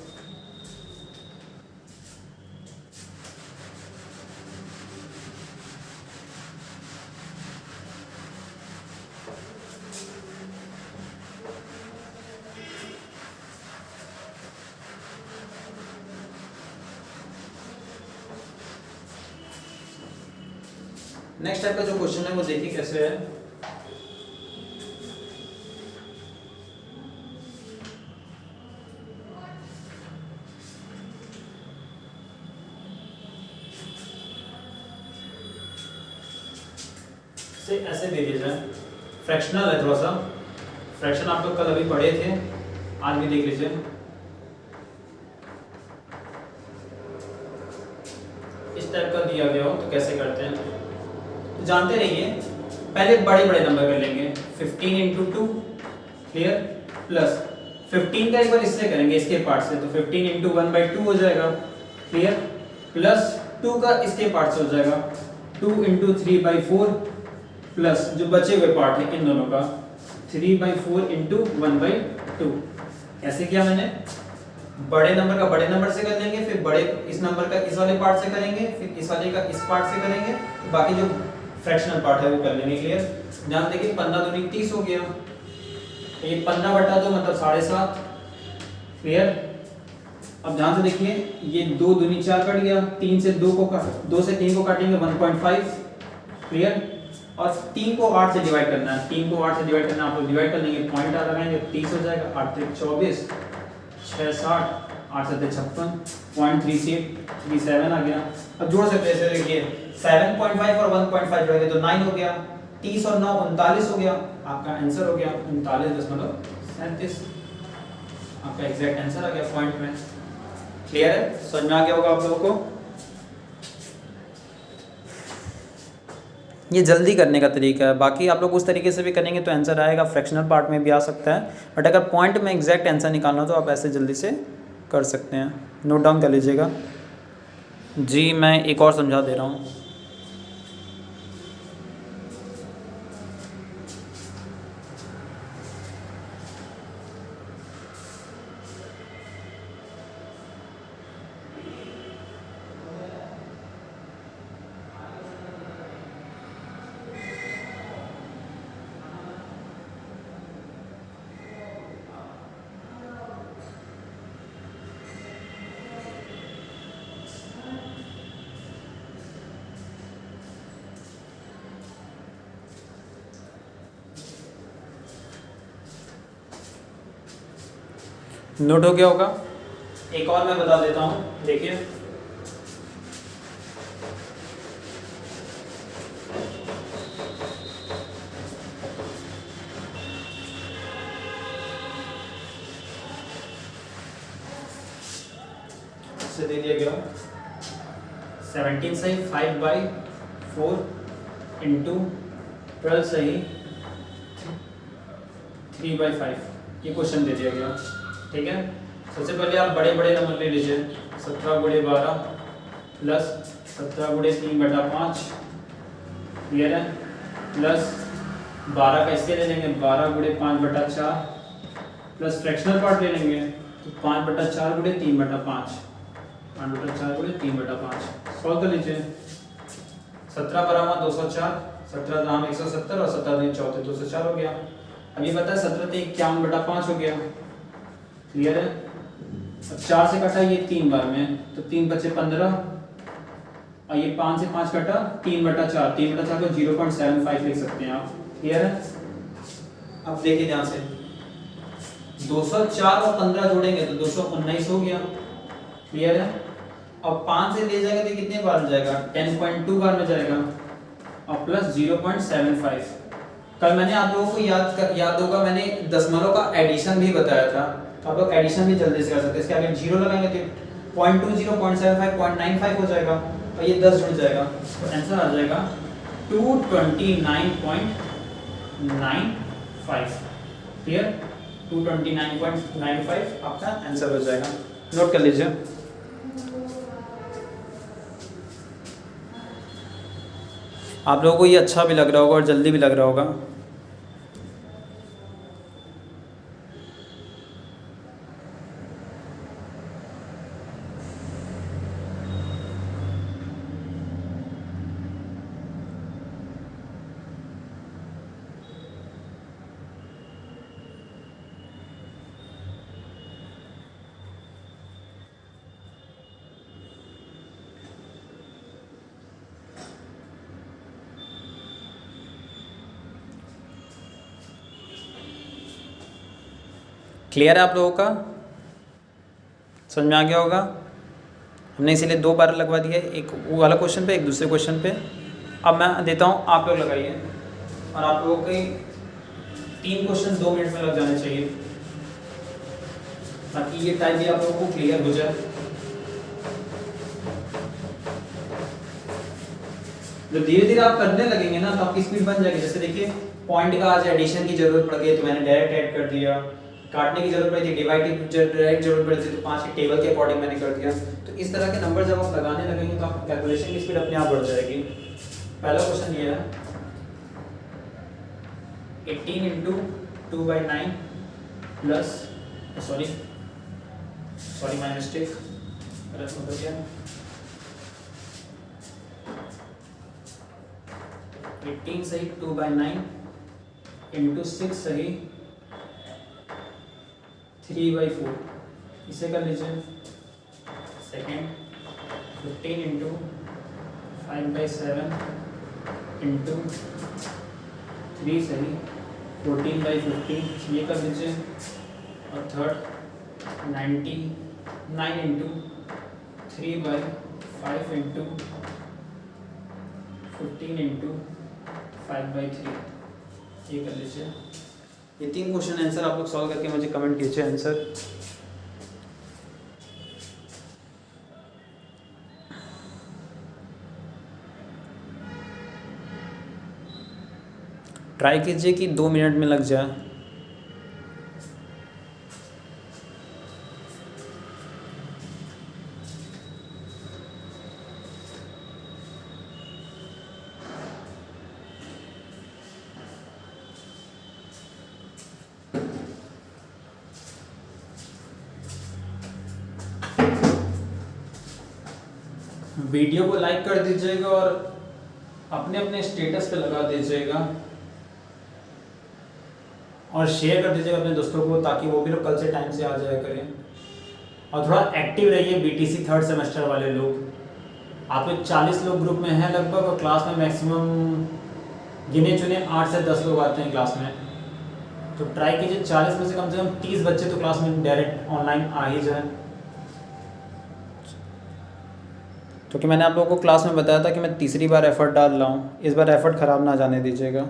नेक्स्ट टाइप का जो क्वेश्चन है वो देखिए कैसे है। ऐसे दे दिया जाए, फ्रैक्शनल है थोड़ा सा। फ्रैक्शन आप लोग कल अभी पढ़े थे, आज भी देख लीजिए। जानते रहिए, पहले बड़े बड़े नंबर कर लेंगे। 15 इंटू 2 क्लियर, प्लस 15 का एक बार इससे करेंगे इसके पार्ट से, तो 15 इंटू 1/2 हो जाएगा क्लियर, प्लस 2 का इसके पार्ट से हो जाएगा 2 इंटू 3/4, प्लस जो बचे हुए पार्ट है इन दोनों का 3/4 इंटू 1/2। ऐसे किया मैंने, बड़े नंबर का बड़े नंबर से कर लेंगे, फिर बड़े इस नंबर का इस वाले पार्ट से करेंगे, फिर इस वाले का इस पार्ट से करेंगे, तो बाकी जो फ्रैक्शनल पार्ट है वो कर लेंगे क्लियर। ध्यान देखिए 15 दूनी 30 हो गया, ये 15/2 मतलब 7.5 क्लियर। अब ध्यान से देखिए ये 2 दूनी 4 कट गया, 3 से 2 को 2 से 3 को काटेंगे 1.5 क्लियर, और 3 को 8 से डिवाइड करना है, 3 को 8 से डिवाइड करना है, आप लोग डिवाइड कर लेंगे, पॉइंट आ लगाएंगे 30 हो जाएगा, 8 3 24, 6 60, 8 7 56, 0.37 आ गया। अब जोड़ सकते हैं, देखिए 7.5 और 1.5 जोड़ेंगे तो 9 हो गया, 30 और 9 39 हो गया, आपका आंसर हो गया 39.37, आपका एग्जैक्ट आंसर आ गया पॉइंट में। क्लियर है, समझ में आ गया होगा आप लोगों को। ये जल्दी करने का तरीका है, बाकी आप लोग उस तरीके से भी करेंगे तो आंसर आएगा, फ्रैक्शनल पार्ट में भी आ सकता है, बट अगर पॉइंट में एग्जैक्ट आंसर निकालना हो तो आप ऐसे जल्दी से कर सकते हैं। नोट डाउन कर लीजिएगा जी, मैं एक और समझा दे रहा हूँ। नोट हो गया होगा, एक और मैं बता देता हूँ, देखिए से दे दिया गया 17 सही 5/4 इंटू 12 सही 3/5, ये क्वेश्चन दे दिया गया, ठीक है। सबसे पहले आप बड़े बड़े नंबर ले लीजिए, 17 × 12 प्लस 17 × 3/5 क्लियर है, प्लस 12 का इससे ले लेंगे 12 × 5/4 प्लस फ्रैक्शनल पार्ट ले लेंगे तो 5/4 × 3/5, 5/4 × 3/5 सॉल्व कर लीजिए। 17 बराबर 204, 17 दाम 170 और 17 दूनी 34 204 हो गया। अब ये पता है 17 × 51/5 हो गया, क्लियर है। अब 4 से कटा ये 3 बार में तो 3 बचे 15, और ये 5 से 5 कटा 3/4, 3/4 को 0.75 लिख सकते हैं आप, क्लियर है। अब देखिए ध्यान से 204 और 15 जोड़ेंगे तो 219 हो गया, क्लियर है। अब 5 से ले जाएंगे तो कितने बार में जाएगा, 10.2 बार में जाएगा, और प्लस 0.75। कल मैंने आप लोगों को याद होगा, मैंने दशमलव का एडिशन भी बताया था, तो आप लोग एडिशन भी जल्दी से कर सकते हैं। इसके आगे 0 लगाएंगे तो 0.20, 0.75, 0.95 हो जाएगा, और ये 10 जुड़ जाएगा, तो आंसर आ जाएगा 229.95, क्लियर। 229.95 आपका आंसर हो जाएगा, नोट कर लीजिए। आप लोगों को ये अच्छा भी लग रहा होगा और जल्दी भी लग रहा होगा। क्लियर है आप लोगों का, समझ में आ गया होगा। हमने इसीलिए 2 बार लगवा दिया, एक वो वाला क्वेश्चन पे, एक दूसरे क्वेश्चन पे। अब मैं देता हूँ, आप लोग लगाइए, और आप लोगों के 3 क्वेश्चन 2 मिनट में लग जाने चाहिए, ताकि ये टाइम भी आप लोगों को क्लियर हो जाए। जब धीरे धीरे आप करने लगेंगे ना तो आपकी स्पीड बन जाएगी। जैसे देखिए पॉइंट का आज एडिशन की जरूरत पड़ गई तो मैंने डायरेक्ट ऐड कर दिया, काटने की जरूरत पड़ी थी, डिवाइड की डायरेक्ट जरूरत पड़ी थी तो 5 के टेबल के अकॉर्डिंग मैंने कर दिया। तो इस तरह के नंबर जब आप लगाने लगेंगे तो आपकी कैलकुलेशन की स्पीड अपने आप बढ़ जाएगी। पहला क्वेश्चन ये है 18 into 2/9 plus sorry my mistake, गलत हो गया। 18 सही 2/9 इंटू 6 सही 3/4, इसे कर लीजिए। सेकेंड 15 इंटू 5/7 इंटू 3 सही 14/50, ये कर लीजिए। और थर्ड 99 इंटू 3/5 इंटू 15 इंटू 5/3, ये कर लीजिए। ये 3 क्वेश्चन आंसर आप लोग सॉल्व करके मुझे कमेंट कीजिए आंसर। ट्राई कीजिए कि 2 मिनट में लग जाए। वीडियो को लाइक कर दीजिएगा और अपने अपने स्टेटस पे लगा दीजिएगा और शेयर कर दीजिएगा अपने दोस्तों को, ताकि वो भी लोग कल से टाइम से आ जाया करें। और थोड़ा एक्टिव रहिए बीटीसी थर्ड सेमेस्टर वाले लोग। आप लोग 40 लोग ग्रुप में हैं लगभग, और क्लास में मैक्सिमम गिने चुने 8 से 10 लोग आते हैं क्लास में। तो ट्राई कीजिए 40 में से कम 30 बच्चे तो क्लास में डायरेक्ट ऑनलाइन आ ही जाए। क्योंकि मैंने आप लोगों को क्लास में बताया था कि मैं तीसरी बार एफर्ट डाल रहा हूँ, इस बार एफर्ट ख़राब ना जाने दीजिएगा।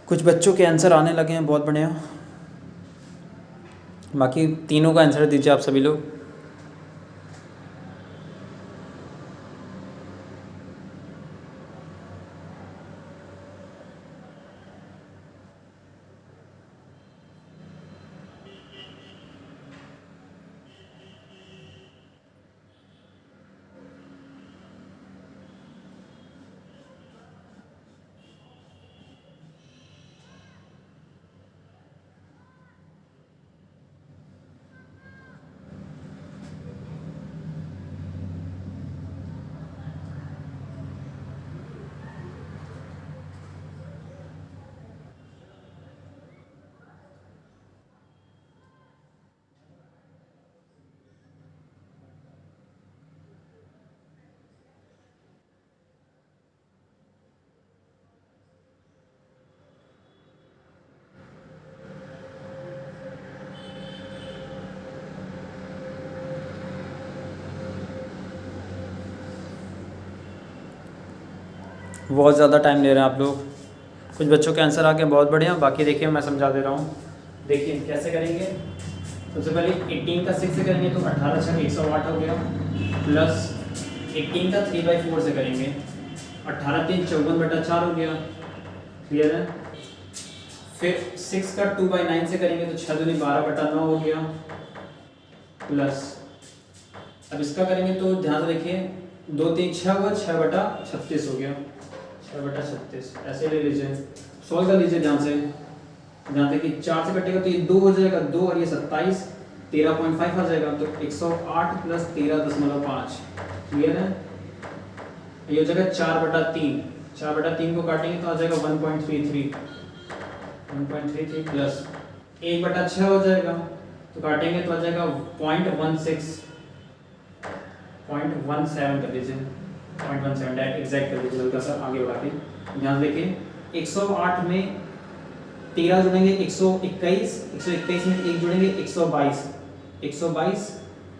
कुछ बच्चों के आंसर आने लगे हैं, बहुत बढ़िया। बाकी तीनों का आंसर दीजिए आप सभी लोग। बहुत ज़्यादा टाइम ले रहे हैं आप लोग। कुछ बच्चों के आंसर आ गए, बहुत बढ़िया। बाकी देखिए मैं समझा दे रहा हूँ। देखिए कैसे करेंगे। सबसे पहले 18 का 6 से करेंगे तो 18 छक 108 हो गया, प्लस 18 का 3/4 से करेंगे 18 3 54/4 हो गया, क्लियर है। फिर 6 का 2/9 से करेंगे तो 6 दूनी 12/9 हो गया, प्लस अब इसका करेंगे तो ध्यान से देखिए 2 3 6 हुआ, 6/36 हो गया, 6/36 ऐसे ले लीजिए। सॉल्व कर लीजिए ध्यान से। ध्यान से कि 4 से कटेगा तो ये 2 हो जाएगा, 2 और ये 27 13.5 आ जाएगा, तो 108 प्लस 13.5, क्लियर है। ये हो जाएगा 4/3, 4/3 को काटेंगे तो आ जाएगा 1.33 प्लस 1/6 हो जाएगा, तो काटेंगे तो आ जाएगा 0.17 कर लीजिए, 0.17 एग्जैक्ट कर लीजिए, हल्का सा आगे बढ़ा के। ध्यान देखिए 108 में 13 जुड़ेंगे 121, 121 में 1 जुड़ेंगे 122,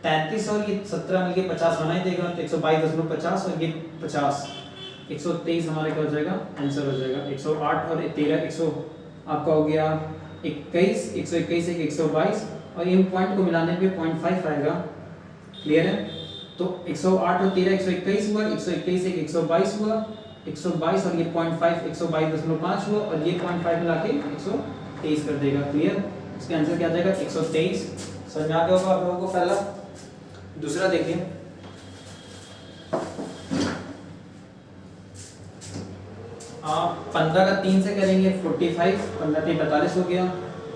33 और ये 17 मिलके 50 बना ही देगा, तो 122.50 और ये 50, 123 हमारा क्या हो जाएगा, आंसर हो जाएगा। 108 और 13 100 आपका हो गया 21, 121 122 और इन पॉइंट को मिलाने पे 0.5 आएगा। क्लियर है? तो 108 और 13 121 हुआ, 121 एक 122 हुआ, 122 और ये 0.5 122.5 हुआ और ये 0.5 मिला के 123 कर देगा। क्लियर? इसका आंसर क्या आ जाएगा? 123। समझ में आ गया होगा आप लोगों को पहला। दूसरा देखिए, आप 15 का 3 से करेंगे 45, 15 3 45 हो गया।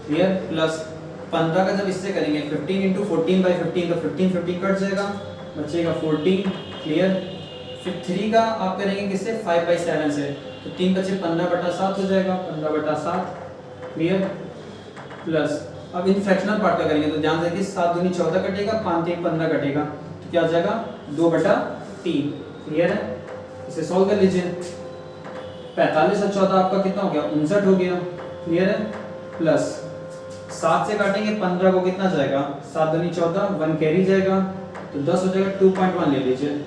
क्लियर? प्लस 15 का जब इससे करेंगे 15 इंटू 14/15 तो 15 कट जाएगा, बचेगा 14। क्लियर? फिर 3 का आप करेंगे किससे? 5/7 से, तो 3 बचे 15/7 हो जाएगा, 15/7। क्लियर? प्लस अब इन फ्रैक्शनल पार्ट का करेंगे तो ध्यान से देखिए, 7 दूनी 14 कटेगा, 5 3 15 कटेगा, तो क्या आ जाएगा? 2/3। क्लियर है? इसे सॉल्व कर लीजिए। 45 और 14 आपका कितना हो गया? 59 हो गया। क्लियर है? प्लस 7 से काटेंगे 15 को, कितना जाएगा? 7 दूनी 14, 1 कैरी जाएगा, तो 10 हो जाएगा, 2.1 ले लीजिए।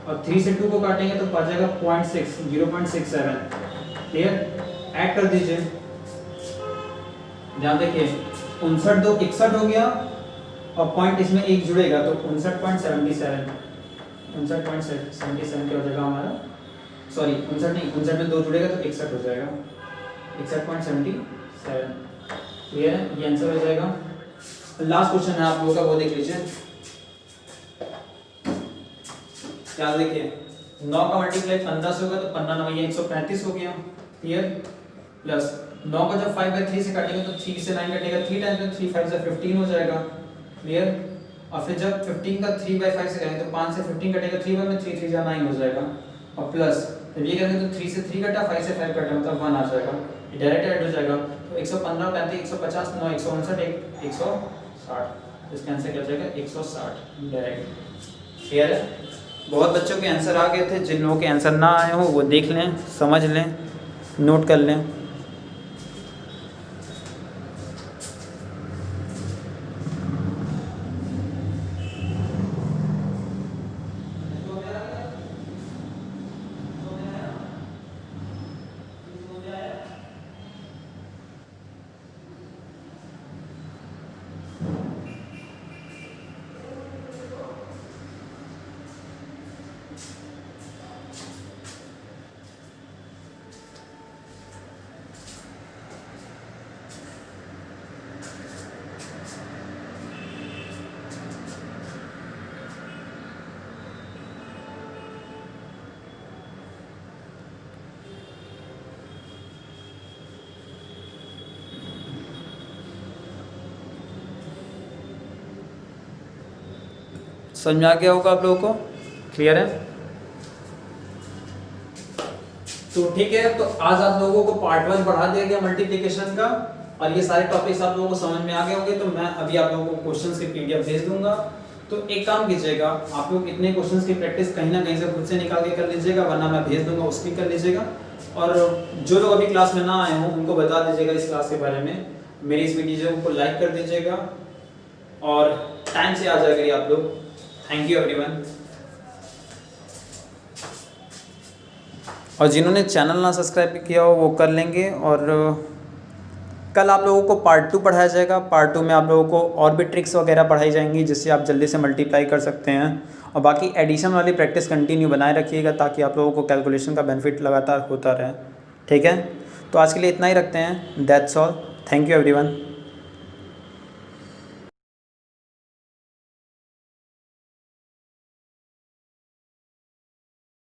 और 3 से 2 को काटेंगे तो पा जाएगा 0.6, 0.67। क्लियर? ऐड कर दीजिए। ध्यान देखिए, 59 2 61 हो गया और पॉइंट इसमें एक जुड़ेगा तो 59.77, 59.77 क्या हो जाएगा हमारा? सॉरी 59 नहीं, 59 में 2 जुड़ेगा तो 61 हो जाएगा, 61.77। क्लियर है? ये आंसर हो जाएगा। लास्ट क्वेश्चन है आप लोगों का, वो देख लीजिए। क्या देखिए, 9 का मल्टीप्लाई 15 से होगा तो 15 9 ये 135 हो गया। क्लियर? प्लस 9 को जब 5/3 से काटेंगे तो 3 से 9 कटेगा, 3 टाइम्स में 3 5 से 15 हो जाएगा। क्लियर? और फिर जब 15 का 3/5 से करेंगे तो 5 से 15 कटेगा, 3 में 3 3 9 हो जाएगा। और प्लस जब ये करेंगे तो 3 से 3 कटा, 5 से 5 कटा, मतलब 1 आ जाएगा, ये डायरेक्ट ऐड हो जाएगा। तो 115 35 150 9 159 160, इसका आंसर क्या हो जाएगा? 160 डायरेक्ट। क्लियर है? बहुत बच्चों के आंसर आ गए थे, जिन लोगों के आंसर ना आए हो वो देख लें, समझ लें, नोट कर लें। समझ में आ गया होगा आप लोगों को? क्लियर है? तो ठीक है, तो आज आप लोगों को पार्ट 1 पढ़ा दिया गया मल्टीप्लिकेशन का, और ये सारे टॉपिक्स आप लोगों को समझ में आ गए होंगे। तो मैं अभी आप लोगों को क्वेश्चंस की पीडीएफ भेज दूंगा। तो एक काम कीजिएगा, आप लोग इतने क्वेश्चंस की प्रैक्टिस कहीं ना कहीं से खुद से निकाल के कर लीजिएगा, वरना मैं भेज दूंगा, उसकी कर लीजिएगा। और जो लोग अभी क्लास में ना आए हों उनको बता दीजिएगा इस क्लास के बारे में। मेरी इस वीडियो को लाइक कर दीजिएगा और टाइम से आ जाएगा आप लोग। Thank you everyone. और जिन्होंने चैनल ना सब्सक्राइब किया हो वो कर लेंगे। और कल आप लोगों को पार्ट 2 पढ़ाया जाएगा। पार्ट 2 में आप लोगों को और भी ट्रिक्स वगैरह पढ़ाई जाएंगी जिससे आप जल्दी से मल्टीप्लाई कर सकते हैं। और बाकी एडिशन वाली प्रैक्टिस कंटिन्यू बनाए रखिएगा ताकि आप लोगों को कैलकुलेशन का बेनिफिट लगातार होता रहे। ठीक है, तो आज के लिए इतना ही रखते हैं। That's all. Thank you everyone.